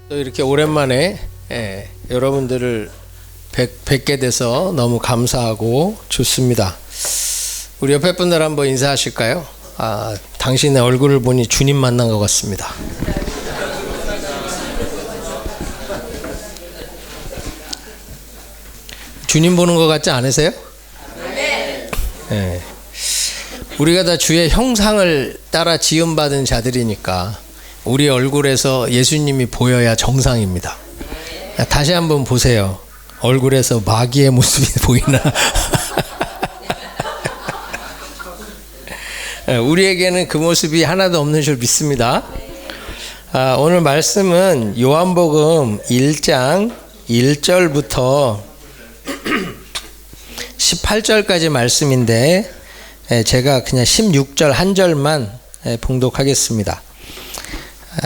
또 이렇게 오랜만에 여러분들을 뵙게 돼서 너무 감사하고 좋습니다. 우리 옆에 분들 한번 인사하실까요? 당신의 얼굴을 보니 주님 만난 것 같습니다. 주님 보는 것 같지 않으세요? 네. 우리가 다 주의 형상을 따라 지음받은 자들이니까 우리 얼굴에서 예수님이 보여야 정상입니다. 다시 한번 보세요. 얼굴에서 마귀의 모습이 보이나? 우리에게는 그 모습이 하나도 없는 줄 믿습니다. 오늘 말씀은 요한복음 1장 1절부터 18절까지 말씀인데 제가 그냥 16절 한 절만 봉독하겠습니다.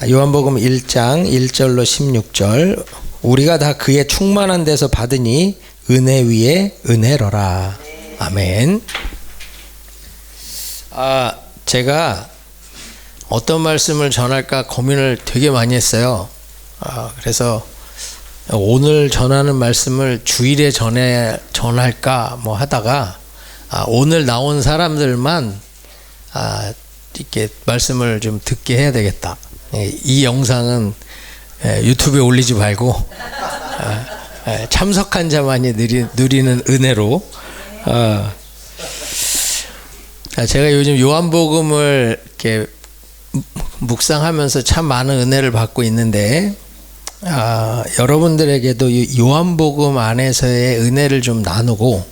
요한복음 1장 1절로 16절. 우리가 다 그의 충만한 데서 받으니 은혜 위에 은혜로라. 아멘. 제가 어떤 말씀을 전할까 고민을 되게 많이 했어요. 그래서 오늘 전하는 말씀을 주일에 전할까 뭐 하다가 오늘 나온 사람들만 이렇게 말씀을 좀 듣게 해야 되겠다. 이 영상은 유튜브에 올리지 말고 참석한 자만이 누리는 은혜로. 제가 요즘 요한복음을 이렇게 묵상하면서 참 많은 은혜를 받고 있는데 여러분들에게도 요한복음 안에서의 은혜를 좀 나누고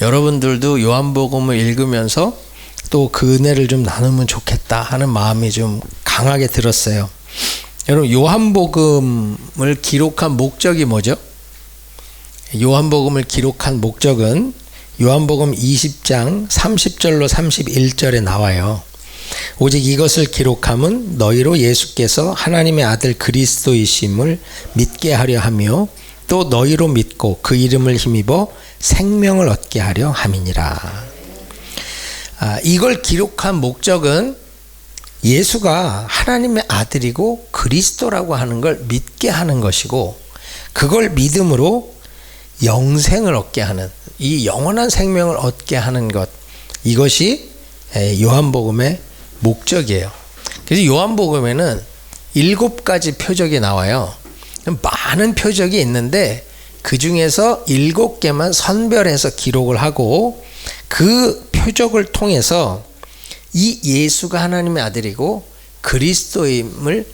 여러분들도 요한복음을 읽으면서 또 그 은혜를 좀 나누면 좋겠다 하는 마음이 좀 강하게 들었어요. 여러분, 요한복음을 기록한 목적이 뭐죠? 요한복음을 기록한 목적은 요한복음 20장 30절로 31절에 나와요. 오직 이것을 기록함은 너희로 예수께서 하나님의 아들 그리스도이심을 믿게 하려 하며 또 너희로 믿고 그 이름을 힘입어 생명을 얻게 하려 함이니라. 이걸 기록한 목적은 예수가 하나님의 아들이고 그리스도라고 하는 걸 믿게 하는 것이고 그걸 믿음으로 영생을 얻게 하는, 이 영원한 생명을 얻게 하는 것, 이것이 요한복음의 목적이에요. 그래서 요한복음에는 7가지 표적이 나와요. 많은 표적이 있는데 그 중에서 7개만 선별해서 기록을 하고 그 표적을 통해서 이 예수가 하나님의 아들이고 그리스도임을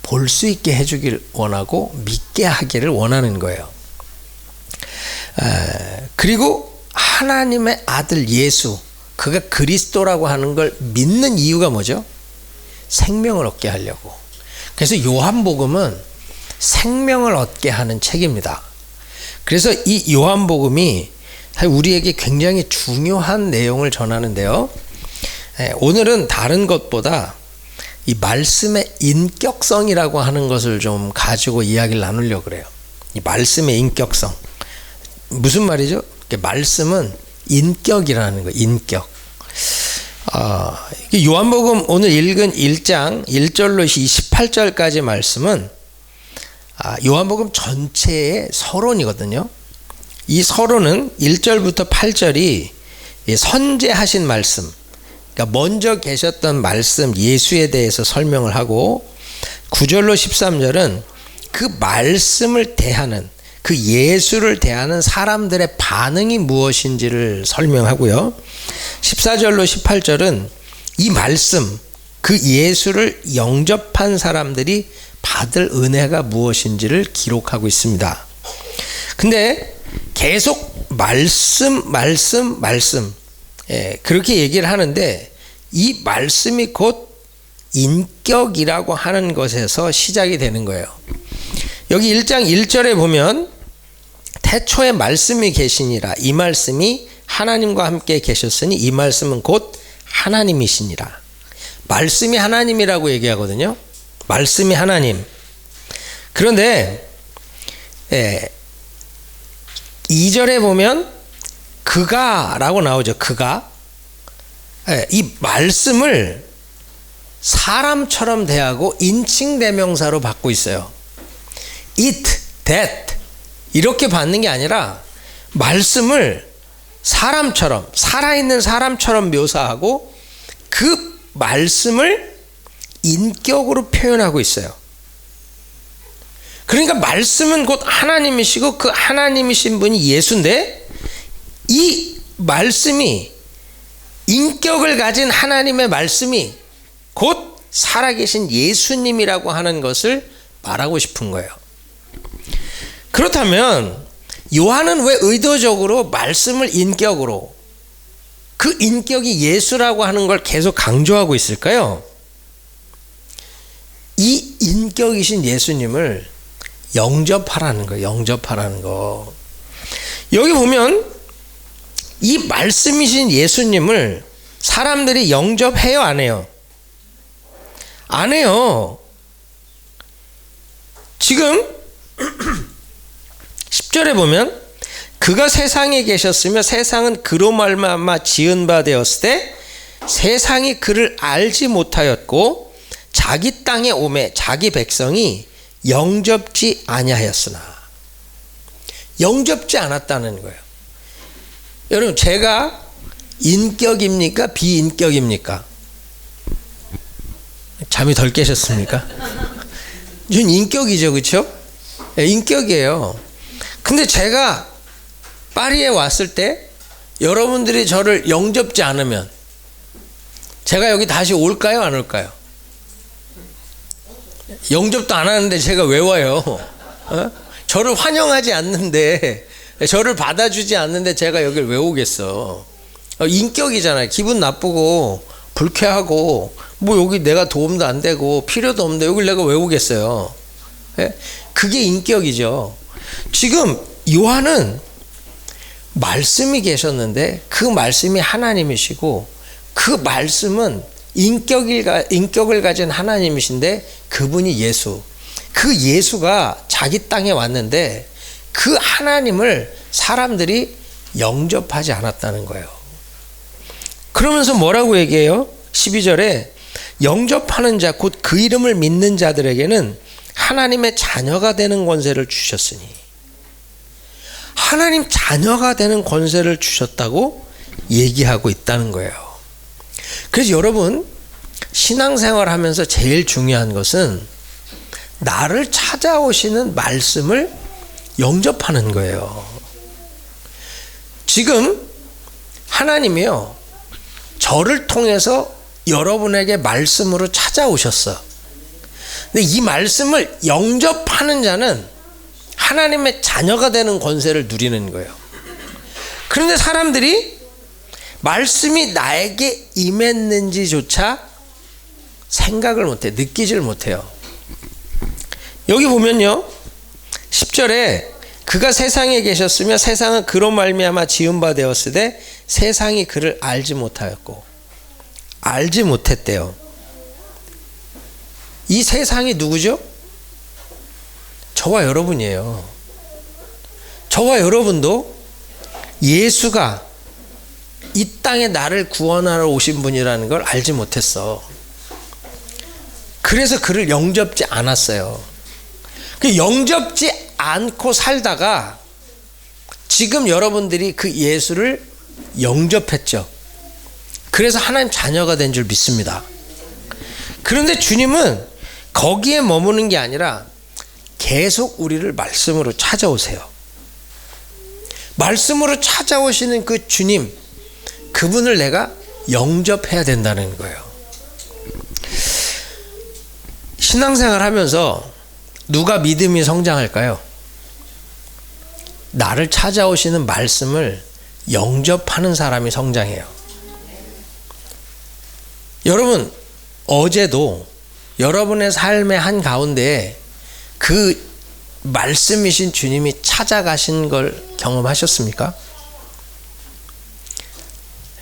볼 수 있게 해주길 원하고 믿게 하기를 원하는 거예요. 그리고 하나님의 아들 예수, 그가 그리스도라고 하는 걸 믿는 이유가 뭐죠? 생명을 얻게 하려고. 그래서 요한복음은 생명을 얻게 하는 책입니다. 그래서 이 요한복음이 우리에게 굉장히 중요한 내용을 전하는데요. 오늘은 다른 것보다 이 말씀의 인격성이라고 하는 것을 좀 가지고 이야기를 나누려고 그래요. 이 말씀의 인격성. 무슨 말이죠? 말씀은 인격이라는 거예요. 인격. 요한복음 오늘 읽은 1장 1절로 28절까지 말씀은 요한복음 전체의 서론이거든요. 이 서론은 1절부터 8절이 선제하신 말씀, 그러니까 먼저 계셨던 말씀 예수에 대해서 설명을 하고 9절로 13절은 그 말씀을 대하는, 그 예수를 대하는 사람들의 반응이 무엇인지를 설명하고요. 14절로 18절은 이 말씀, 그 예수를 영접한 사람들이 받을 은혜가 무엇인지를 기록하고 있습니다. 근데 계속 말씀 그렇게 얘기를 하는데 이 말씀이 곧 인격이라고 하는 것에서 시작이 되는 거예요. 여기 1장 1절에 보면 태초에 말씀이 계시니라. 이 말씀이 하나님과 함께 계셨으니 이 말씀은 곧 하나님이시니라. 말씀이 하나님이라고 얘기하거든요. 말씀이 하나님. 그런데 2절에 보면 그가 라고 나오죠. 그가. 이 말씀을 사람처럼 대하고 인칭대명사로 받고 있어요. it, that 이렇게 받는 게 아니라 말씀을 사람처럼, 살아있는 사람처럼 묘사하고 그 말씀을 인격으로 표현하고 있어요. 그러니까 말씀은 곧 하나님이시고 그 하나님이신 분이 예수인데, 이 말씀이, 인격을 가진 하나님의 말씀이 곧 살아계신 예수님이라고 하는 것을 말하고 싶은 거예요. 그렇다면 요한은 왜 의도적으로 말씀을 인격으로, 그 인격이 예수라고 하는 걸 계속 강조하고 있을까요? 이 인격이신 예수님을 영접하라는 거예요. 영접하라는 거. 여기 보면 이 말씀이신 예수님을 사람들이 영접해요, 안 해요? 안 해요. 지금 10절에 보면 그가 세상에 계셨으며 세상은 그로 말미암아 지은 바 되었을 때 세상이 그를 알지 못하였고 자기 땅에 오매 자기 백성이 영접지 아니하였으나. 영접지 않았다는 거예요. 여러분, 제가 인격입니까? 비인격입니까? 잠이 덜 깨셨습니까? 전 인격이죠, 그렇죠? 네, 인격이에요. 근데 제가 파리에 왔을 때 여러분들이 저를 영접지 않으면 제가 여기 다시 올까요, 안 올까요? 영접도 안 하는데 제가 왜 와요? 저를 환영하지 않는데, 저를 받아주지 않는데 제가 여길 왜 오겠어? 인격이잖아요. 기분 나쁘고 불쾌하고 뭐 여기 내가 도움도 안 되고 필요도 없는데 여길 내가 왜 오겠어요? 그게 인격이죠. 지금 요한은 말씀이 계셨는데 그 말씀이 하나님이시고 그 말씀은 인격을 가진 하나님이신데 그분이 예수. 그 예수가 자기 땅에 왔는데 그 하나님을 사람들이 영접하지 않았다는 거예요. 그러면서 뭐라고 얘기해요? 12절에 영접하는 자 곧 그 이름을 믿는 자들에게는 하나님의 자녀가 되는 권세를 주셨으니. 하나님 자녀가 되는 권세를 주셨다고 얘기하고 있다는 거예요. 그래서 여러분, 신앙생활 하면서 제일 중요한 것은 나를 찾아오시는 말씀을 영접하는 거예요. 지금 하나님이요, 저를 통해서 여러분에게 말씀으로 찾아오셨어. 근데 이 말씀을 영접하는 자는 하나님의 자녀가 되는 권세를 누리는 거예요. 그런데 사람들이 말씀이 나에게 임했는지조차 생각을 못해, 느끼지를 못해요. 여기 보면요, 10절에 그가 세상에 계셨으며 세상은 그로 말미암아 지은 바 되었으되 세상이 그를 알지 못하였고. 알지 못했대요. 이 세상이 누구죠? 저와 여러분이에요. 저와 여러분도 예수가 이 땅에 나를 구원하러 오신 분이라는 걸 알지 못했어. 그래서 그를 영접지 않았어요. 그 영접지 않고 살다가 지금 여러분들이 그 예수를 영접했죠. 그래서 하나님 자녀가 된 줄 믿습니다. 그런데 주님은 거기에 머무는 게 아니라 계속 우리를 말씀으로 찾아오세요. 말씀으로 찾아오시는 그 주님, 그분을 내가 영접해야 된다는 거예요. 신앙생활 하면서 누가 믿음이 성장할까요? 나를 찾아오시는 말씀을 영접하는 사람이 성장해요. 여러분, 어제도 여러분의 삶의 한가운데 그 말씀이신 주님이 찾아가신 걸 경험하셨습니까?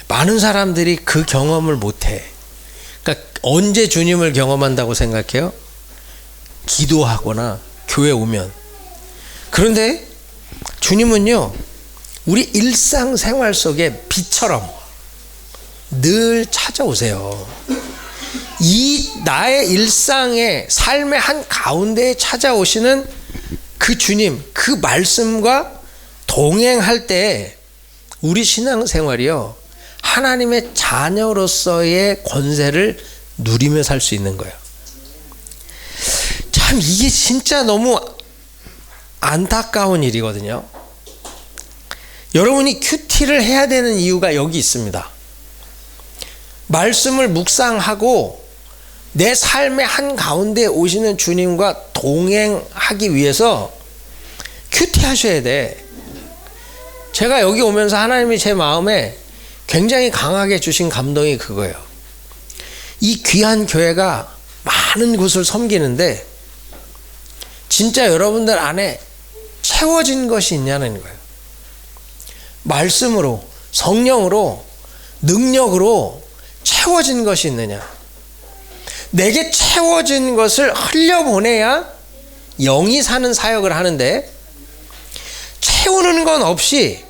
많은 사람들이 그 경험을 못해. 그러니까 언제 주님을 경험한다고 생각해요? 기도하거나 교회 오면. 그런데 주님은요, 우리 일상생활 속에 비처럼 늘 찾아오세요. 이 나의 일상의 삶의 한 가운데에 찾아오시는 그 주님, 그 말씀과 동행할 때 우리 신앙생활이요, 하나님의 자녀로서의 권세를 누리며 살 수 있는 거예요. 참 이게 진짜 너무 안타까운 일이거든요. 여러분이 큐티를 해야 되는 이유가 여기 있습니다. 말씀을 묵상하고 내 삶의 한가운데 오시는 주님과 동행하기 위해서 큐티 하셔야 돼. 제가 여기 오면서 하나님이 제 마음에 굉장히 강하게 주신 감동이 그거예요. 이 귀한 교회가 많은 곳을 섬기는데 진짜 여러분들 안에 채워진 것이 있냐는 거예요. 말씀으로, 성령으로, 능력으로 채워진 것이 있느냐. 내게 채워진 것을 흘려보내야 영이 사는 사역을 하는데, 채우는 건 없이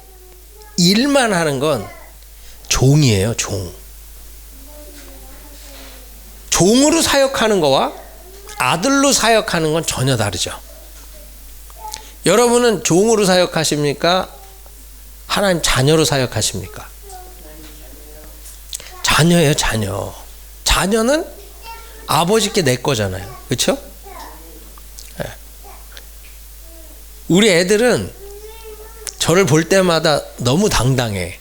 일만 하는 건 종이에요. 종으로 사역하는 거와 아들로 사역하는 건 전혀 다르죠. 여러분은 종으로 사역하십니까? 하나님 자녀로 사역하십니까? 자녀예요, 자녀. 자녀는 아버지께 내 거잖아요. 그렇죠? 네. 우리 애들은 저를 볼 때마다 너무 당당해.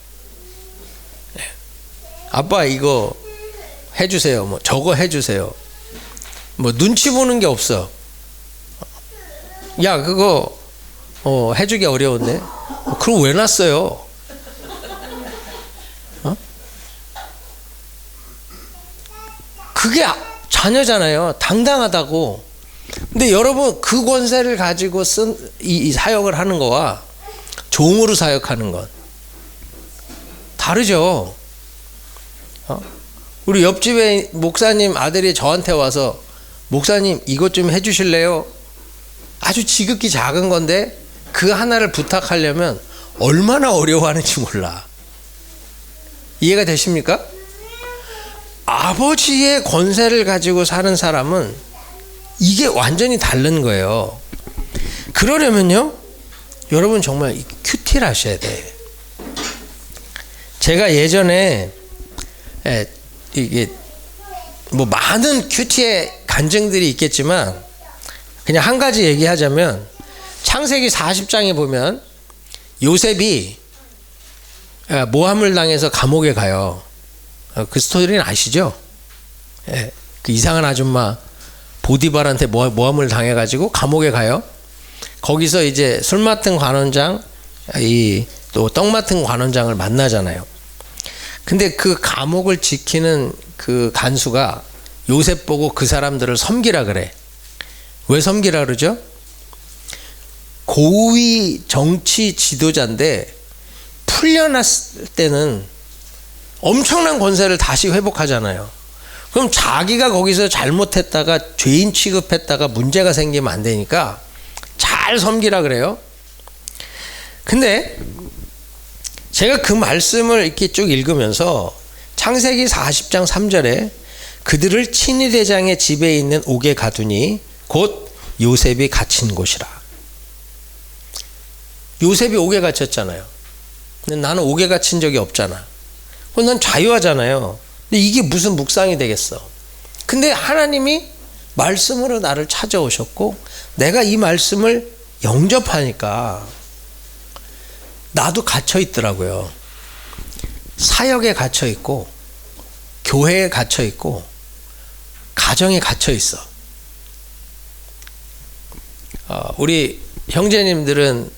네. 아빠 이거 해주세요. 뭐 저거 해주세요. 뭐 눈치 보는 게 없어. 야 그거 해주기 어려운데 그럼 왜 놨어요? 그게 자녀잖아요. 당당하다고. 근데 여러분 그 권세를 가지고 쓴 이 사역을 하는 거와 종으로 사역하는 건 다르죠. 우리 옆집에 목사님 아들이 저한테 와서 목사님 이것 좀 해주실래요? 아주 지극히 작은 건데 그 하나를 부탁하려면 얼마나 어려워하는지 몰라. 이해가 되십니까? 아버지의 권세를 가지고 사는 사람은 이게 완전히 다른 거예요. 그러려면요, 여러분 정말 큐티를 하셔야 돼. 제가 예전에 이게 뭐 많은 큐티의 간증들이 있겠지만 그냥 한 가지 얘기하자면 창세기 40장에 보면 요셉이 모함을 당해서 감옥에 가요. 그 스토리는 아시죠? 그 이상한 아줌마 보디발한테 모함을 당해가지고 감옥에 가요. 거기서 이제 술 맡은 관원장, 또 떡 맡은 관원장을 만나잖아요. 근데 그 감옥을 지키는 그 간수가 요셉 보고 그 사람들을 섬기라 그래. 왜 섬기라 그러죠? 고위 정치 지도자인데 풀려났을 때는 엄청난 권세를 다시 회복하잖아요. 그럼 자기가 거기서 잘못했다가 죄인 취급했다가 문제가 생기면 안 되니까 잘 섬기라 그래요. 근데 제가 그 말씀을 이렇게 쭉 읽으면서 창세기 40장 3절에 그들을 친위대장의 집에 있는 옥에 가두니 곧 요셉이 갇힌 곳이라. 요셉이 옥에 갇혔잖아요. 근데 나는 옥에 갇힌 적이 없잖아. 그럼 난 자유하잖아요. 근데 이게 무슨 묵상이 되겠어. 근데 하나님이 말씀으로 나를 찾아오셨고 내가 이 말씀을 영접하니까 나도 갇혀 있더라고요. 사역에 갇혀 있고 교회에 갇혀 있고 가정에 갇혀 있어. 우리 형제님들은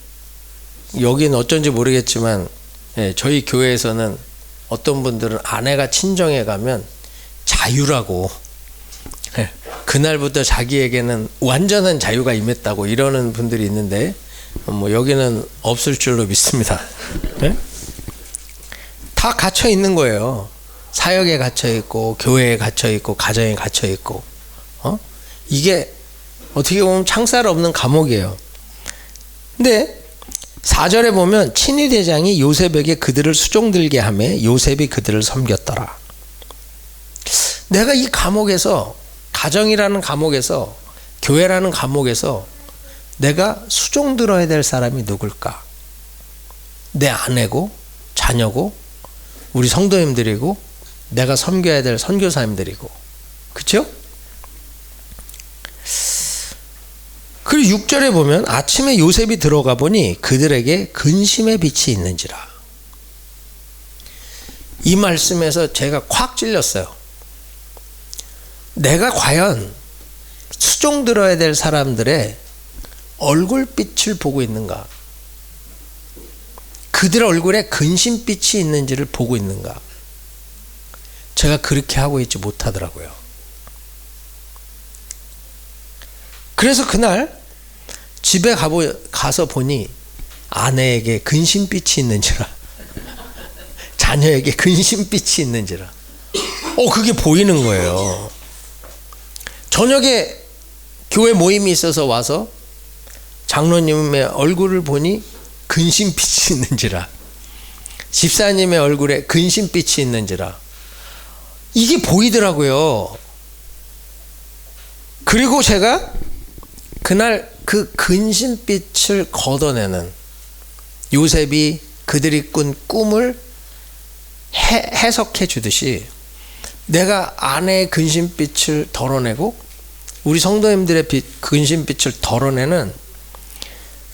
여기는 어쩐지 모르겠지만 저희 교회에서는 어떤 분들은 아내가 친정에 가면 자유라고 그날부터 자기에게는 완전한 자유가 임했다고 이러는 분들이 있는데 뭐 여기는 없을 줄로 믿습니다. 네? 다 갇혀 있는 거예요. 사역에 갇혀 있고 교회에 갇혀 있고 가정에 갇혀 있고 이게 어떻게 보면 창살 없는 감옥이에요. 근데 4절에 보면 친위대장이 요셉에게 그들을 수종들게 하매 요셉이 그들을 섬겼더라. 내가 이 감옥에서 가정이라는 감옥에서 교회라는 감옥에서 내가 수종 들어야 될 사람이 누굴까? 내 아내고 자녀고 우리 성도님들이고 내가 섬겨야 될 선교사님들이고, 그렇죠? 그리고 6절에 보면 아침에 요셉이 들어가 보니 그들에게 근심의 빛이 있는지라. 이 말씀에서 제가 콱 찔렸어요. 내가 과연 수종 들어야 될 사람들의 얼굴빛을 보고 있는가? 그들 얼굴에 근심빛이 있는지를 보고 있는가? 제가 그렇게 하고 있지 못하더라고요. 그래서 그날 집에 가서 보니 아내에게 근심빛이 있는지라, 자녀에게 근심빛이 있는지라, 그게 보이는 거예요. 저녁에 교회 모임이 있어서 와서 장로님의 얼굴을 보니 근심빛이 있는지라, 집사님의 얼굴에 근심빛이 있는지라, 이게 보이더라고요. 그리고 제가 그날 그 근심빛을 걷어내는, 요셉이 그들이 꾼 꿈을 해석해 주듯이 내가 아내의 근심빛을 덜어내고 우리 성도님들의 근심빛을 덜어내는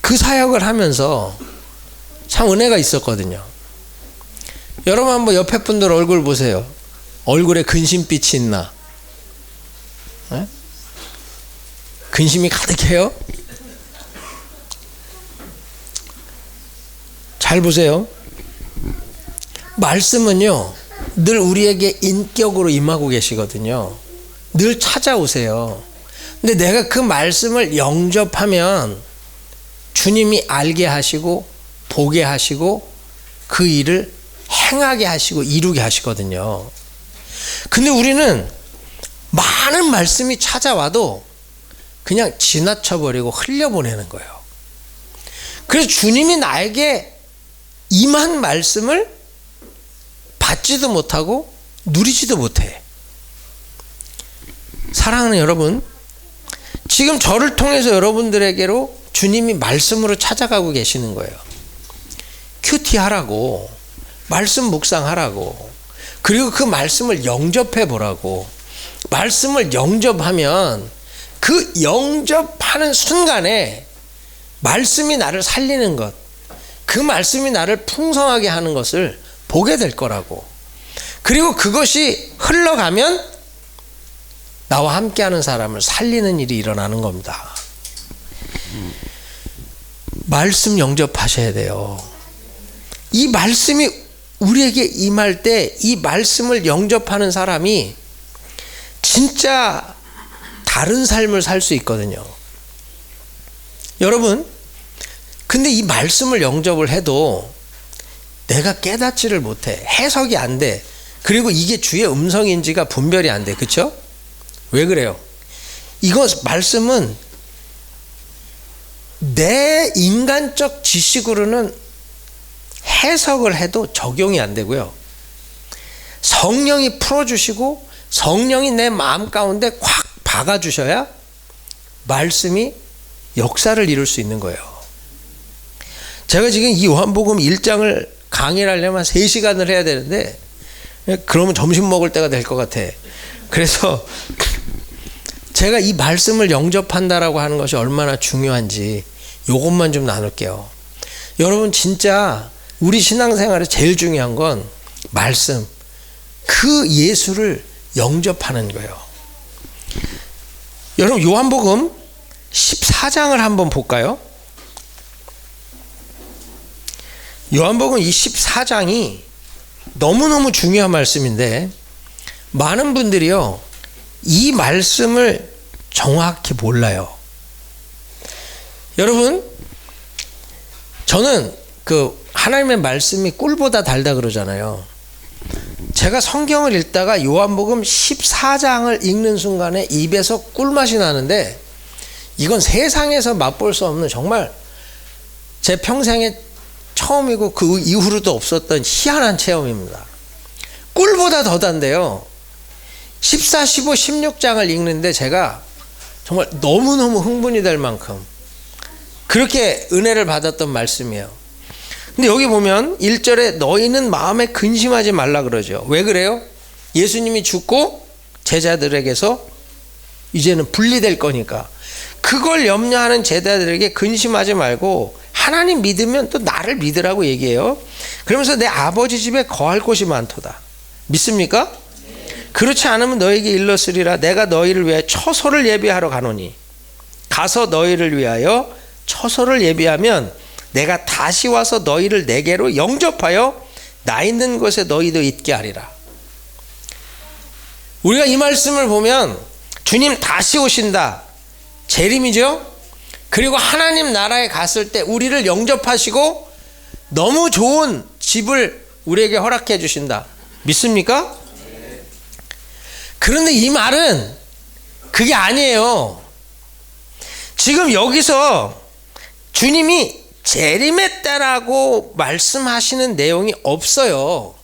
그 사역을 하면서 참 은혜가 있었거든요. 여러분 한번 옆에 분들 얼굴 보세요. 얼굴에 근심빛이 있나? 네? 근심이 가득해요? 잘 보세요. 말씀은요, 늘 우리에게 인격으로 임하고 계시거든요. 늘 찾아오세요. 근데 내가 그 말씀을 영접하면 주님이 알게 하시고 보게 하시고 그 일을 행하게 하시고 이루게 하시거든요. 근데 우리는 많은 말씀이 찾아와도 그냥 지나쳐버리고 흘려보내는 거예요. 그래서 주님이 나에게 임한 말씀을 받지도 못하고 누리지도 못해. 사랑하는 여러분, 지금 저를 통해서 여러분들에게로 주님이 말씀으로 찾아가고 계시는 거예요. 큐티 하라고, 말씀 묵상하라고, 그리고 그 말씀을 영접해 보라고. 말씀을 영접하면 그 영접하는 순간에 말씀이 나를 살리는 것, 그 말씀이 나를 풍성하게 하는 것을 보게 될 거라고. 그리고 그것이 흘러가면 나와 함께하는 사람을 살리는 일이 일어나는 겁니다. 말씀 영접하셔야 돼요. 이 말씀이 우리에게 임할 때 이 말씀을 영접하는 사람이 진짜 다른 삶을 살 수 있거든요. 여러분, 근데 이 말씀을 영접을 해도 내가 깨닫지를 못해. 해석이 안 돼. 그리고 이게 주의 음성인지가 분별이 안 돼. 그렇죠? 왜 그래요? 이거 말씀은 내 인간적 지식으로는 해석을 해도 적용이 안 되고요. 성령이 풀어주시고 성령이 내 마음 가운데 콱 박아주셔야 말씀이 역사를 이룰 수 있는 거예요. 제가 지금 이 요한복음 1장을 강의를 하려면 3시간을 해야 되는데 그러면 점심 먹을 때가 될 것 같아. 그래서 제가 이 말씀을 영접한다라고 하는 것이 얼마나 중요한지 이것만 좀 나눌게요. 여러분, 진짜 우리 신앙생활에 제일 중요한 건 말씀, 그 예수를 영접하는 거예요. 여러분, 요한복음 14장을 한번 볼까요? 요한복음 이 14장이 너무너무 중요한 말씀인데 많은 분들이요, 이 말씀을 정확히 몰라요. 여러분, 저는 그 하나님의 말씀이 꿀보다 달다 그러잖아요. 제가 성경을 읽다가 요한복음 14장을 읽는 순간에 입에서 꿀맛이 나는데 이건 세상에서 맛볼 수 없는 정말 제 평생에 처음이고 그 이후로도 없었던 희한한 체험입니다. 꿀보다 더 단데요. 14, 15, 16장을 읽는데 제가 정말 너무너무 흥분이 될 만큼 그렇게 은혜를 받았던 말씀이에요. 근데 여기 보면 1절에 너희는 마음에 근심하지 말라 그러죠. 왜 그래요? 예수님이 죽고 제자들에게서 이제는 분리될 거니까 그걸 염려하는 제자들에게 근심하지 말고 하나님 믿으면 또 나를 믿으라고 얘기해요. 그러면서 내 아버지 집에 거할 곳이 많도다. 믿습니까? 그렇지 않으면 너에게 일렀으리라. 내가 너희를 위하여 처소를 예비하러 가노니 가서 너희를 위하여 처소를 예비하면 내가 다시 와서 너희를 내게로 영접하여 나 있는 곳에 너희도 있게 하리라. 우리가 이 말씀을 보면 주님 다시 오신다. 재림이죠. 그리고 하나님 나라에 갔을 때 우리를 영접하시고 너무 좋은 집을 우리에게 허락해 주신다. 믿습니까? 그런데 이 말은 그게 아니에요. 지금 여기서 주님이 재림했다라고 말씀하시는 내용이 없어요.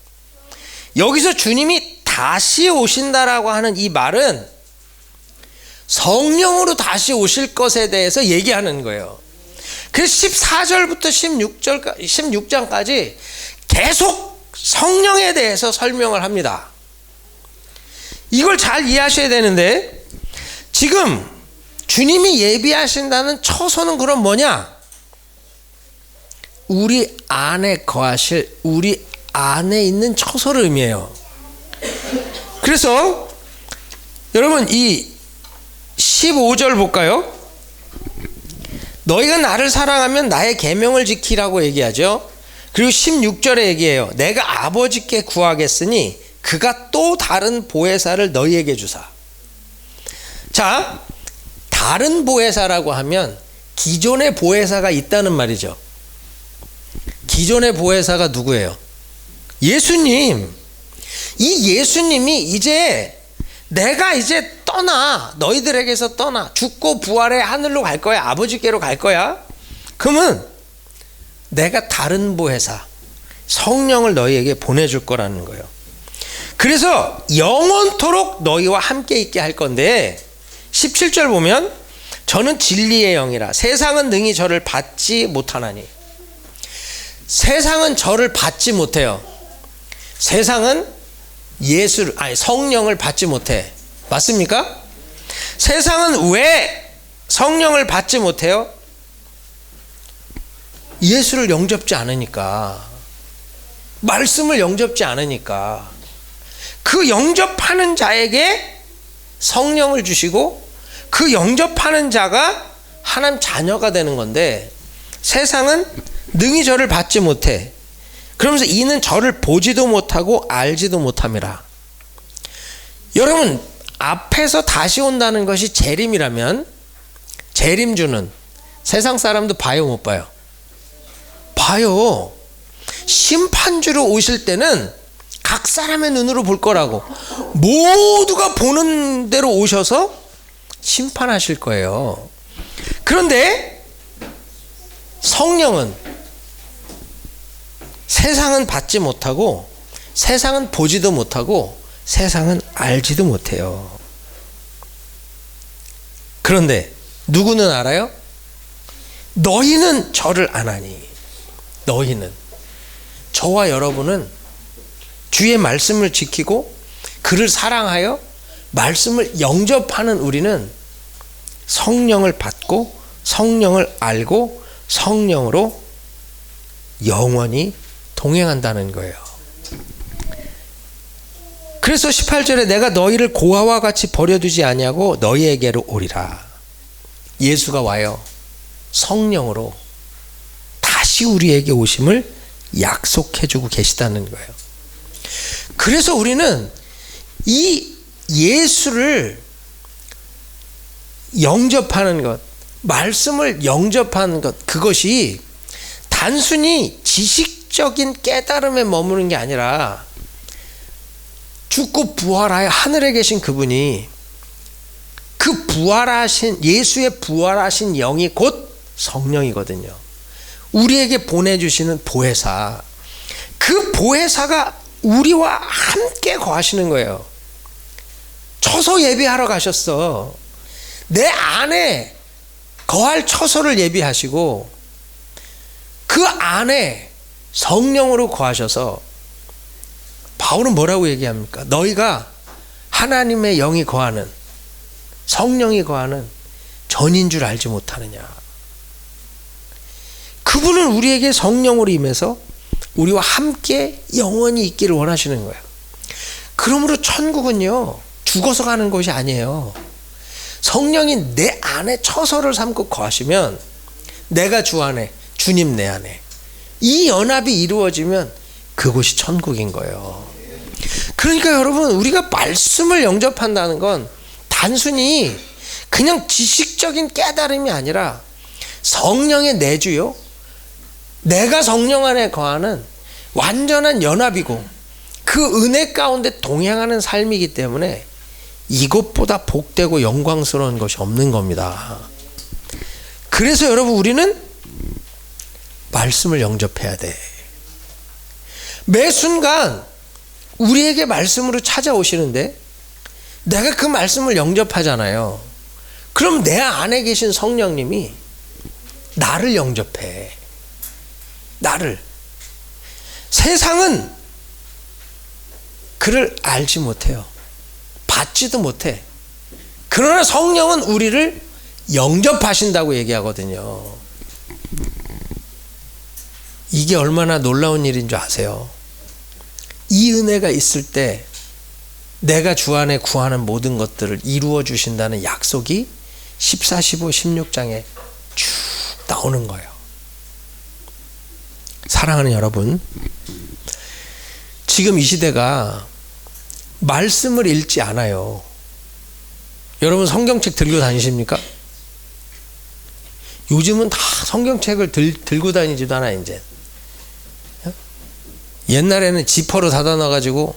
여기서 주님이 다시 오신다라고 하는 이 말은 성령으로 다시 오실 것에 대해서 얘기하는 거예요. 그래서 14절부터 16장까지 계속 성령에 대해서 설명을 합니다. 이걸 잘 이해하셔야 되는데 지금 주님이 예비하신다는 처소는 그럼 뭐냐? 우리 안에 거하실, 우리 안에 있는 처소를 의미해요. 그래서 여러분 이 15절 볼까요? 너희가 나를 사랑하면 나의 계명을 지키라고 얘기하죠. 그리고 16절에 얘기해요. 내가 아버지께 구하겠으니 그가 또 다른 보혜사를 너희에게 주사. 자, 다른 보혜사라고 하면 기존의 보혜사가 있다는 말이죠. 기존의 보혜사가 누구예요? 예수님. 이 예수님이 이제 내가 이제 떠나, 너희들에게서 떠나 죽고 부활해 하늘로 갈 거야, 아버지께로 갈 거야. 그러면 내가 다른 보혜사 성령을 너희에게 보내줄 거라는 거예요. 그래서 영원토록 너희와 함께 있게 할 건데 17절 보면 저는 진리의 영이라 세상은 능히 저를 받지 못하나니. 세상은 저를 받지 못해요. 세상은 성령을 받지 못해. 맞습니까? 세상은 왜 성령을 받지 못해요? 예수를 영접지 않으니까. 말씀을 영접지 않으니까. 그 영접하는 자에게 성령을 주시고 그 영접하는 자가 하나님 자녀가 되는 건데 세상은 능히 저를 받지 못해. 그러면서 이는 저를 보지도 못하고 알지도 못함이라. 여러분 앞에서 다시 온다는 것이 재림이라면 재림주는 세상 사람도 봐요 못 봐요? 봐요. 심판주로 오실 때는 각 사람의 눈으로 볼 거라고. 모두가 보는 대로 오셔서 심판하실 거예요. 그런데 성령은 세상은 받지 못하고 세상은 보지도 못하고 세상은 알지도 못해요. 그런데 누구는 알아요? 너희는 저를 아나니. 너희는, 저와 여러분은 주의 말씀을 지키고 그를 사랑하여 말씀을 영접하는 우리는 성령을 받고 성령을 알고 성령으로 영원히 동행한다는 거예요. 그래서 18절에 내가 너희를 고아와 같이 버려두지 아니하고 너희에게로 오리라. 예수가 와요. 성령으로 다시 우리에게 오심을 약속해주고 계시다는 거예요. 그래서 우리는 이 예수를 영접하는 것, 말씀을 영접하는 것, 그것이 단순히 지식적인 깨달음에 머무는 게 아니라 죽고 부활하여 하늘에 계신 그분이 그 부활하신 예수의 부활하신 영이 곧 성령이거든요. 우리에게 보내주시는 보혜사, 그 보혜사가 우리와 함께 거하시는 거예요. 처소 예비하러 가셨어. 내 안에 거할 처소를 예비하시고 그 안에 성령으로 거하셔서, 바울은 뭐라고 얘기합니까? 너희가 하나님의 영이 거하는, 성령이 거하는 전인 줄 알지 못하느냐. 그분은 우리에게 성령으로 임해서 우리와 함께 영원히 있기를 원하시는 거예요. 그러므로 천국은요, 죽어서 가는 곳이 아니에요. 성령이 내 안에 처소를 삼고 거하시면, 내가 주 안에, 주님 내 안에, 이 연합이 이루어지면 그곳이 천국인 거예요. 그러니까 여러분, 우리가 말씀을 영접한다는 건 단순히 그냥 지식적인 깨달음이 아니라 성령의 내주요, 내가 성령 안에 거하는 완전한 연합이고 그 은혜 가운데 동행하는 삶이기 때문에 이것보다 복되고 영광스러운 것이 없는 겁니다. 그래서 여러분, 우리는 말씀을 영접해야 돼. 매 순간 우리에게 말씀으로 찾아오시는데 내가 그 말씀을 영접하잖아요. 그럼 내 안에 계신 성령님이 나를 영접해. 나를. 세상은 그를 알지 못해요. 받지도 못해. 그러나 성령은 우리를 영접하신다고 얘기하거든요. 이게 얼마나 놀라운 일인 줄 아세요? 이 은혜가 있을 때 내가 주 안에 구하는 모든 것들을 이루어 주신다는 약속이 14, 15, 16장에 쭉 나오는 거예요. 사랑하는 여러분, 지금 이 시대가 말씀을 읽지 않아요. 여러분 성경책 들고 다니십니까? 요즘은 다 성경책을 들고 다니지도 않아. 이제 옛날에는 지퍼로 닫아 놔가지고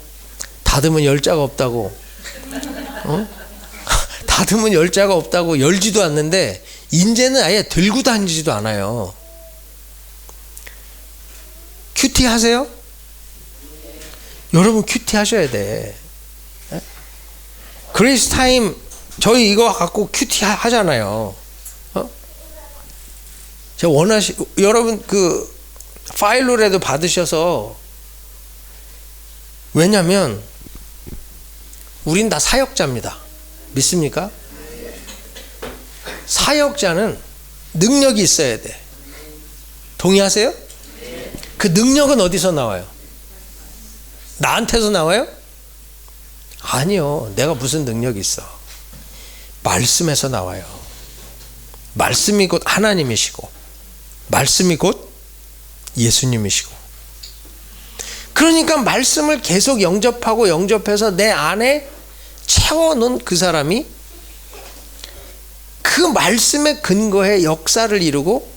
닫으면 열자가 없다고, 닫으면 열자가 없다고 열지도 않는데 이제는 아예 들고 다니지도 않아요. 큐티 하세요? 여러분 큐티 하셔야 돼. 그레이스 타임 저희 이거 갖고 큐티 하잖아요. 제가 여러분 그 파일로라도 받으셔서, 왜냐면 우린 다 사역자입니다. 믿습니까? 사역자는 능력이 있어야 돼. 동의하세요? 그 능력은 어디서 나와요? 나한테서 나와요? 아니요. 내가 무슨 능력이 있어? 말씀에서 나와요. 말씀이 곧 하나님이시고 말씀이 곧 예수님이시고, 그러니까 말씀을 계속 영접하고 영접해서 내 안에 채워놓은 그 사람이 그 말씀의 근거에 역사를 이루고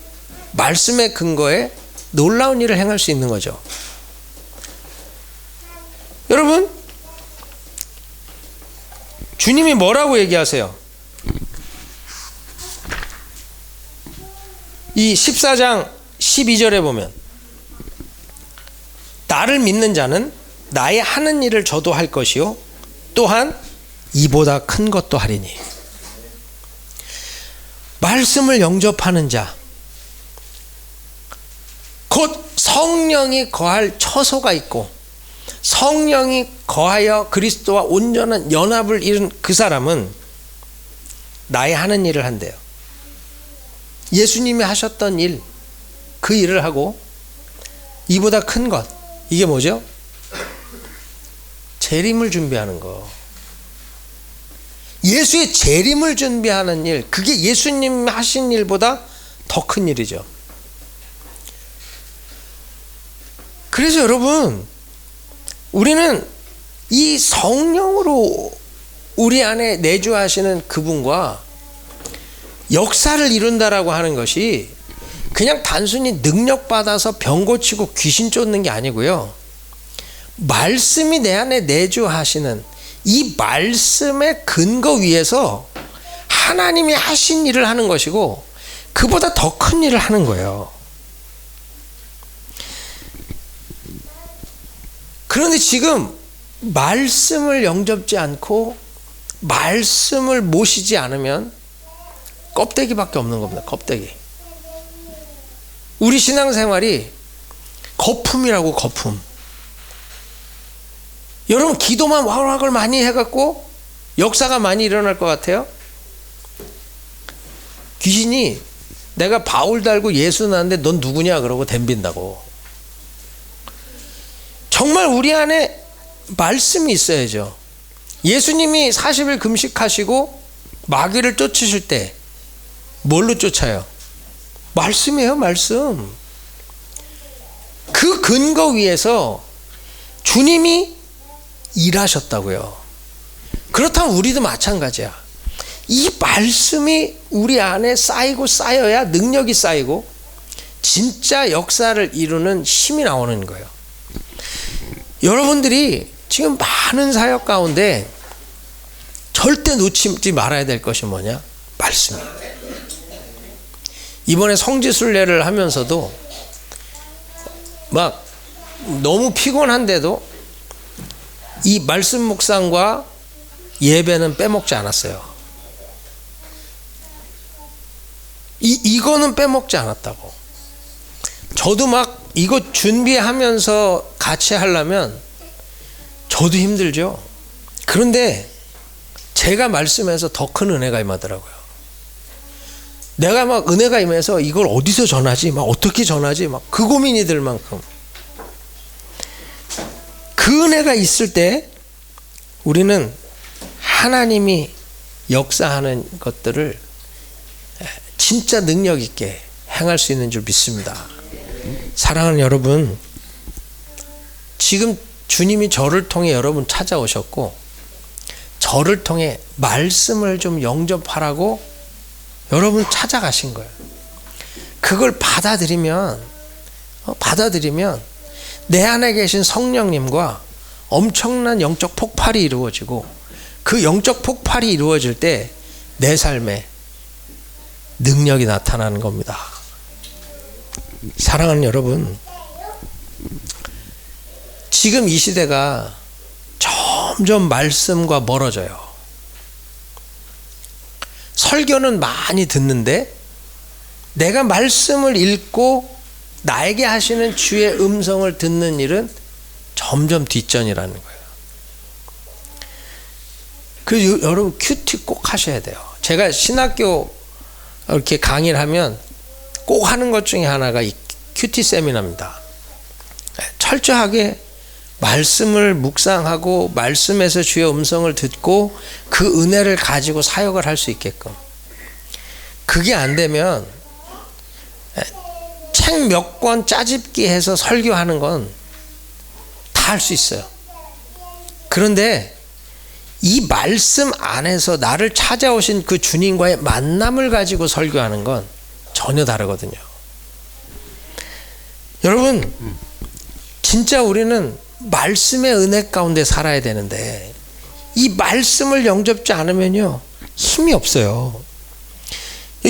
말씀의 근거에 놀라운 일을 행할 수 있는 거죠. 여러분, 주님이 뭐라고 얘기하세요? 이 14장 12절에 보면, 나를 믿는 자는 나의 하는 일을 저도 할 것이요 또한 이보다 큰 것도 하리니. 말씀을 영접하는 자, 곧 성령이 거할 처소가 있고 성령이 거하여 그리스도와 온전한 연합을 이룬 그 사람은 나의 하는 일을 한대요. 예수님이 하셨던 일, 그 일을 하고 이보다 큰 것, 이게 뭐죠? 재림을 준비하는 거. 예수의 재림을 준비하는 일, 그게 예수님 하신 일보다 더 큰 일이죠. 그래서 여러분, 우리는 이 성령으로 우리 안에 내주하시는 그분과 역사를 이룬다라고 하는 것이 그냥 단순히 능력받아서 병 고치고 귀신 쫓는 게 아니고요. 말씀이 내 안에 내주하시는 이 말씀의 근거 위에서 하나님이 하신 일을 하는 것이고 그보다 더 큰 일을 하는 거예요. 그런데 지금 말씀을 영접지 않고 말씀을 모시지 않으면 껍데기밖에 없는 겁니다. 껍데기. 우리 신앙생활이 거품이라고, 거품. 여러분 기도만 와락을 많이 해갖고 역사가 많이 일어날 것 같아요? 귀신이 내가 바울 달고 예수 나는데 넌 누구냐 그러고 덤빈다고. 정말 우리 안에 말씀이 있어야죠. 예수님이 40일 금식하시고 마귀를 쫓으실 때 뭘로 쫓아요? 말씀이에요, 말씀. 그 근거 위에서 주님이 일하셨다고요. 그렇다면 우리도 마찬가지야. 이 말씀이 우리 안에 쌓이고 쌓여야 능력이 쌓이고 진짜 역사를 이루는 힘이 나오는 거예요. 여러분들이 지금 많은 사역 가운데 절대 놓치지 말아야 될 것이 뭐냐? 말씀이에요. 이번에 성지순례를 하면서도 막 너무 피곤한데도 이 말씀 묵상과 예배는 빼먹지 않았어요. 이거는 빼먹지 않았다고. 저도 막 이거 준비하면서 같이 하려면 저도 힘들죠. 그런데 제가 말씀에서 더 큰 은혜가 임하더라고요. 내가 막 은혜가 임해서 이걸 어디서 전하지? 막 어떻게 전하지? 막 그 고민이 들 만큼. 그 은혜가 있을 때 우리는 하나님이 역사하는 것들을 진짜 능력 있게 행할 수 있는 줄 믿습니다. 사랑하는 여러분, 지금 주님이 저를 통해 여러분 찾아오셨고 저를 통해 말씀을 좀 영접하라고 여러분 찾아가신 거예요. 그걸 받아들이면 내 안에 계신 성령님과 엄청난 영적 폭발이 이루어지고 그 영적 폭발이 이루어질 때 내 삶에 능력이 나타나는 겁니다. 사랑하는 여러분, 지금 이 시대가 점점 말씀과 멀어져요. 설교는 많이 듣는데 내가 말씀을 읽고 나에게 하시는 주의 음성을 듣는 일은 점점 뒷전이라는 거예요. 그래서 여러분 큐티 꼭 하셔야 돼요. 제가 신학교 이렇게 강의를 하면 꼭 하는 것 중에 하나가 이 큐티 세미나입니다. 철저하게 말씀을 묵상하고 말씀에서 주의 음성을 듣고 그 은혜를 가지고 사역을 할 수 있게끔. 그게 안 되면 책 몇 권 짜집기 해서 설교하는 건 다 할 수 있어요. 그런데 이 말씀 안에서 나를 찾아오신 그 주님과의 만남을 가지고 설교하는 건 전혀 다르거든요. 여러분, 진짜 우리는 말씀의 은혜 가운데 살아야 되는데 이 말씀을 영접지 않으면요 힘이 없어요.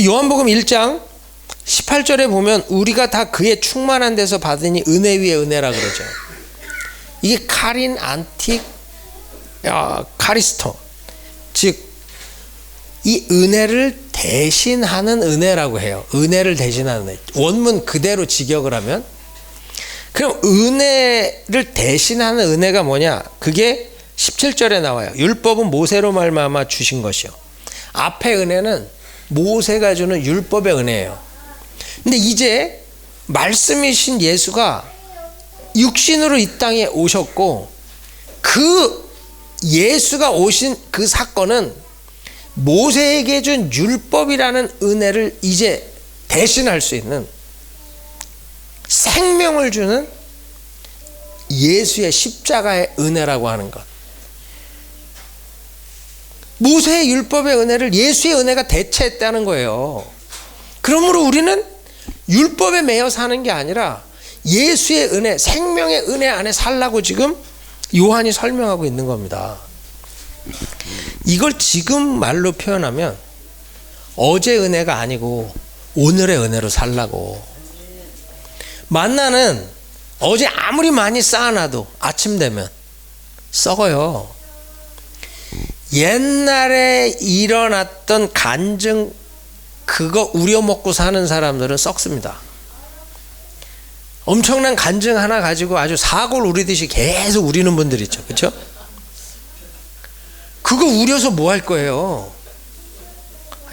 요한복음 1장 18절에 보면 우리가 다 그의 충만한 데서 받으니 은혜 위에 은혜라 그러죠. 이게 카린 안틱 카리스톤, 즉 이 은혜를 대신하는 은혜라고 해요. 은혜를 대신하는 은혜. 원문 그대로 직역을 하면, 그럼 은혜를 대신하는 은혜가 뭐냐? 그게 17절에 나와요. 율법은 모세로 말미암아 주신 것이요. 앞에 은혜는 모세가 주는 율법의 은혜예요. 근데 이제 말씀이신 예수가 육신으로 이 땅에 오셨고, 그 예수가 오신 그 사건은 모세에게 준 율법이라는 은혜를 이제 대신할 수 있는 생명을 주는 예수의 십자가의 은혜라고 하는 것. 모세의 율법의 은혜를 예수의 은혜가 대체했다는 거예요. 그러므로 우리는 율법에 매여 사는 게 아니라 예수의 은혜, 생명의 은혜 안에 살라고 지금 요한이 설명하고 있는 겁니다. 이걸 지금 말로 표현하면 어제 은혜가 아니고 오늘의 은혜로 살라고. 만나는 어제 아무리 많이 쌓아놔도 아침 되면 썩어요. 옛날에 일어났던 간증 그거 우려먹고 사는 사람들은 썩습니다. 엄청난 간증 하나 가지고 아주 사골 우리듯이 계속 우리는 분들 있죠. 그렇죠? 그거 우려서 뭐 할 거예요?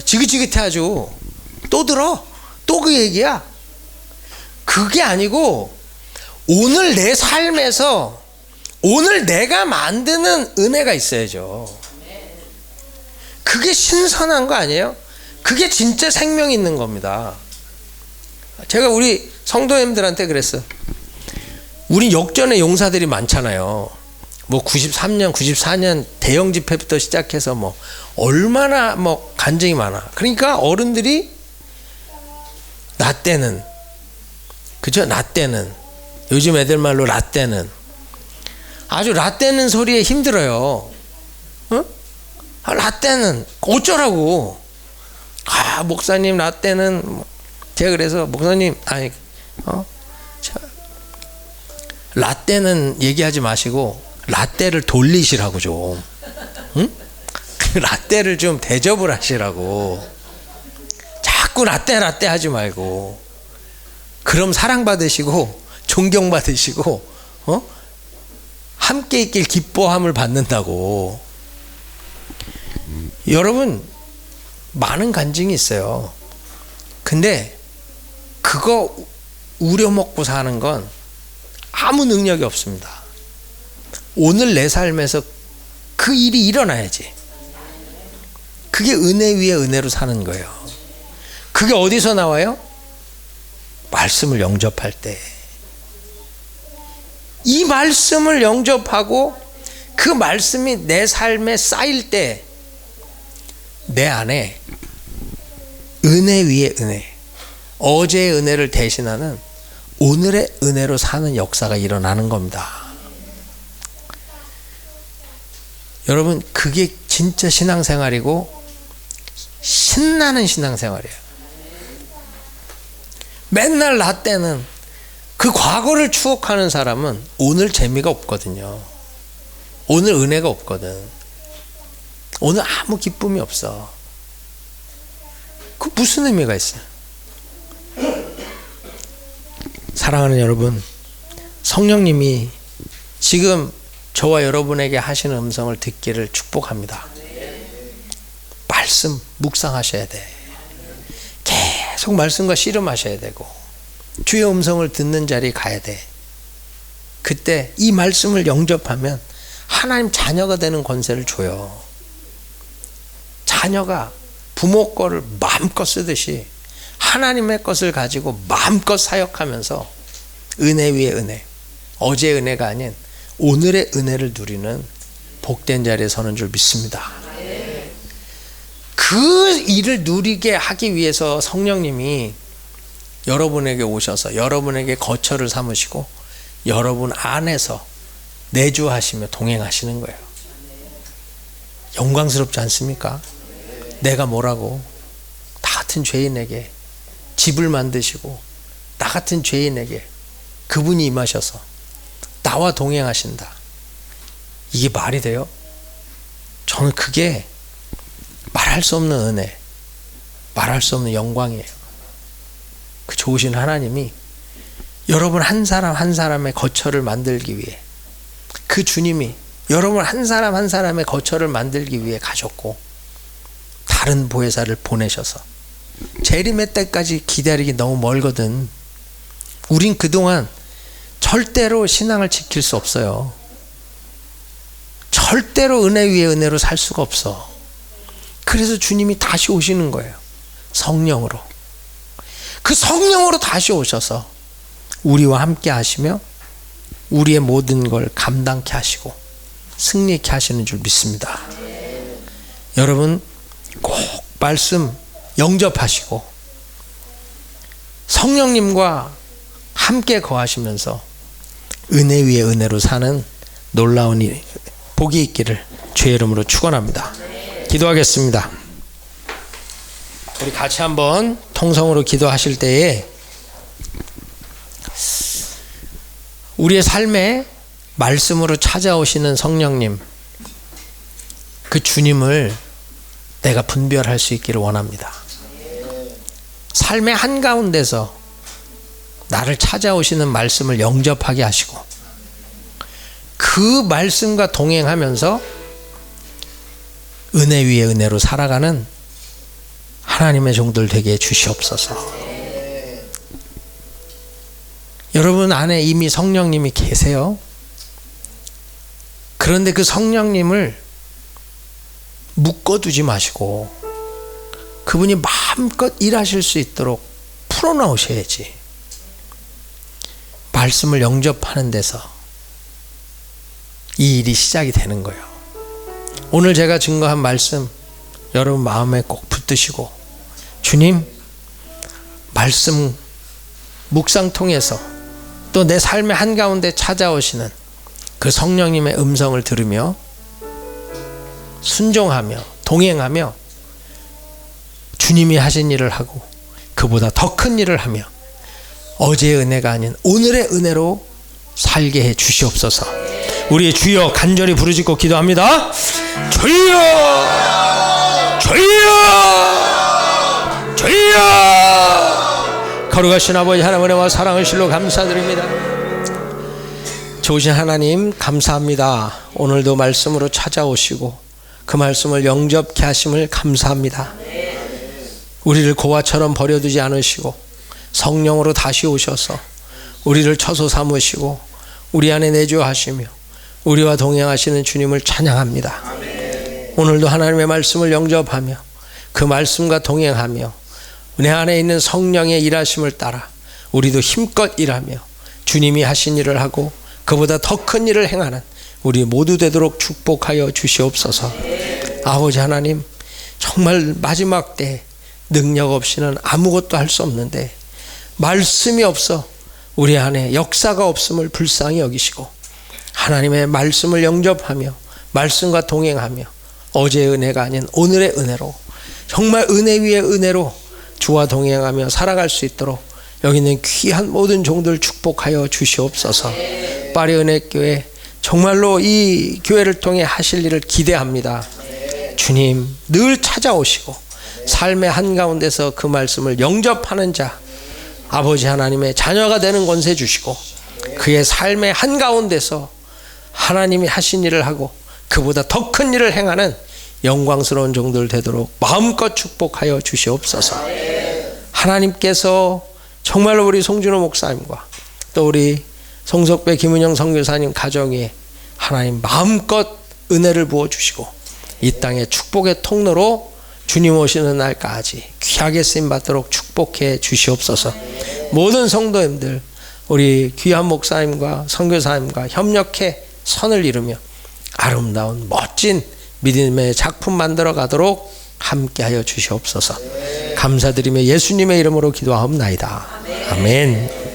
지긋지긋해 아주. 또 들어? 또 그 얘기야? 그게 아니고 오늘 내 삶에서 오늘 내가 만드는 은혜가 있어야죠. 그게 신선한 거 아니에요? 그게 진짜 생명 있는 겁니다. 제가 우리 성도님들한테 그랬어. 우리 역전의 용사들이 많잖아요. 뭐 93년, 94년 대형 집회부터 시작해서 뭐 얼마나 뭐 간증이 많아. 그러니까 어른들이 나 때는, 그죠? 나 때는, 요즘 애들 말로 라떼는, 아주 라떼는 소리에 힘들어요. 어? 아, 라떼는 어쩌라고? 아, 목사님 라떼는, 제가 그래서 목사님 아니 라떼는 얘기하지 마시고 라떼를 돌리시라고 좀, 응? 라떼를 좀 대접을 하시라고. 자꾸 라떼 하지 말고. 그럼 사랑받으시고 존경받으시고 함께 있길 기뻐함을 받는다고. 여러분 많은 간증이 있어요. 근데 그거 우려먹고 사는 건 아무 능력이 없습니다. 오늘 내 삶에서 그 일이 일어나야지. 그게 은혜 위에 은혜로 사는 거예요. 그게 어디서 나와요? 말씀을 영접할 때. 이 말씀을 영접하고 그 말씀이 내 삶에 쌓일 때 내 안에 은혜 위에 은혜, 어제의 은혜를 대신하는 오늘의 은혜로 사는 역사가 일어나는 겁니다. 여러분 그게 진짜 신앙생활이고 신나는 신앙생활이에요. 맨날 나 때는 그 과거를 추억하는 사람은 오늘 재미가 없거든요. 오늘 은혜가 없거든. 오늘 아무 기쁨이 없어. 그 무슨 의미가 있어요? 사랑하는 여러분, 성령님이 지금 저와 여러분에게 하시는 음성을 듣기를 축복합니다. 말씀 묵상하셔야 돼. 계속 말씀과 씨름하셔야 되고 주의 음성을 듣는 자리에 가야 돼. 그때 이 말씀을 영접하면 하나님 자녀가 되는 권세를 줘요. 자녀가 부모 거를 마음껏 쓰듯이 하나님의 것을 가지고 마음껏 사역하면서 은혜 위에 은혜, 어제의 은혜가 아닌 오늘의 은혜를 누리는 복된 자리에 서는 줄 믿습니다. 그 일을 누리게 하기 위해서 성령님이 여러분에게 오셔서 여러분에게 거처를 삼으시고 여러분 안에서 내주하시며 동행하시는 거예요. 영광스럽지 않습니까? 내가 뭐라고 나 같은 죄인에게 집을 만드시고 나 같은 죄인에게 그분이 임하셔서 나와 동행하신다. 이게 말이 돼요? 저는 그게 말할 수 없는 은혜, 말할 수 없는 영광이에요. 그 좋으신 하나님이 여러분 한 사람 한 사람의 거처를 만들기 위해, 그 주님이 여러분 한 사람 한 사람의 거처를 만들기 위해 가셨고 다른 보혜사를 보내셔서 재림의 때까지 기다리기 너무 멀거든. 우린 그동안 절대로 신앙을 지킬 수 없어요. 절대로 은혜 위에 은혜로 살 수가 없어. 그래서 주님이 다시 오시는 거예요. 성령으로. 그 성령으로 다시 오셔서 우리와 함께 하시며 우리의 모든 걸 감당케 하시고 승리케 하시는 줄 믿습니다. 여러분 꼭 말씀 영접하시고 성령님과 함께 거하시면서 은혜 위에 은혜로 사는 놀라운 복이 있기를 주의 이름으로 축원합니다. 기도하겠습니다. 우리 같이 한번 통성으로 기도하실 때에 우리의 삶에 말씀으로 찾아오시는 성령님, 그 주님을 내가 분별할 수 있기를 원합니다. 삶의 한가운데서 나를 찾아오시는 말씀을 영접하게 하시고 그 말씀과 동행하면서 은혜 위에 은혜로 살아가는 하나님의 종들 되게 해주시옵소서. 여러분 안에 이미 성령님이 계세요. 그런데 그 성령님을 묶어두지 마시고 그분이 마음껏 일하실 수 있도록 풀어놓으셔야지. 말씀을 영접하는 데서 이 일이 시작이 되는 거예요. 오늘 제가 증거한 말씀 여러분 마음에 꼭 붙드시고 주님 말씀 묵상 통해서 또 내 삶의 한가운데 찾아오시는 그 성령님의 음성을 들으며 순종하며 동행하며 주님이 하신 일을 하고 그보다 더 큰 일을 하며 어제의 은혜가 아닌 오늘의 은혜로 살게 해 주시옵소서. 우리의 주여 간절히 부르짖고 기도합니다. 주여 주여 주여. 거룩하신 아버지 하나님 은혜와 사랑을 실로 감사드립니다. 좋으신 하나님 감사합니다. 오늘도 말씀으로 찾아오시고 그 말씀을 영접케 하심을 감사합니다. 우리를 고아처럼 버려두지 않으시고 성령으로 다시 오셔서 우리를 처소 삼으시고 우리 안에 내주하시며 우리와 동행하시는 주님을 찬양합니다. 오늘도 하나님의 말씀을 영접하며 그 말씀과 동행하며 내 안에 있는 성령의 일하심을 따라 우리도 힘껏 일하며 주님이 하신 일을 하고 그보다 더 큰 일을 행하는 우리 모두 되도록 축복하여 주시옵소서. 아버지 하나님 정말 마지막 때 능력 없이는 아무것도 할 수 없는데 말씀이 없어 우리 안에 역사가 없음을 불쌍히 여기시고 하나님의 말씀을 영접하며 말씀과 동행하며 어제의 은혜가 아닌 오늘의 은혜로 정말 은혜 위에 은혜로 주와 동행하며 살아갈 수 있도록 여기 있는 귀한 모든 종들 축복하여 주시옵소서. 파리 은혜교회 정말로 이 교회를 통해 하실 일을 기대합니다. 주님 늘 찾아오시고 삶의 한가운데서 그 말씀을 영접하는 자 아버지 하나님의 자녀가 되는 권세 주시고 그의 삶의 한가운데서 하나님이 하신 일을 하고 그보다 더 큰 일을 행하는 영광스러운 종들 되도록 마음껏 축복하여 주시옵소서. 하나님께서 정말로 우리 송준호 목사님과 또 우리 송석배 김은영 선교사님 가정에 하나님 마음껏 은혜를 부어주시고 이 땅의 축복의 통로로 주님 오시는 날까지 귀하게 쓰임받도록 축복해 주시옵소서. 모든 성도님들 우리 귀한 목사님과 선교사님과 협력해 선을 이루며 아름다운 멋진 믿음의 작품 만들어 가도록 함께하여 주시옵소서. 감사드리며 예수님의 이름으로 기도하옵나이다. 아멘.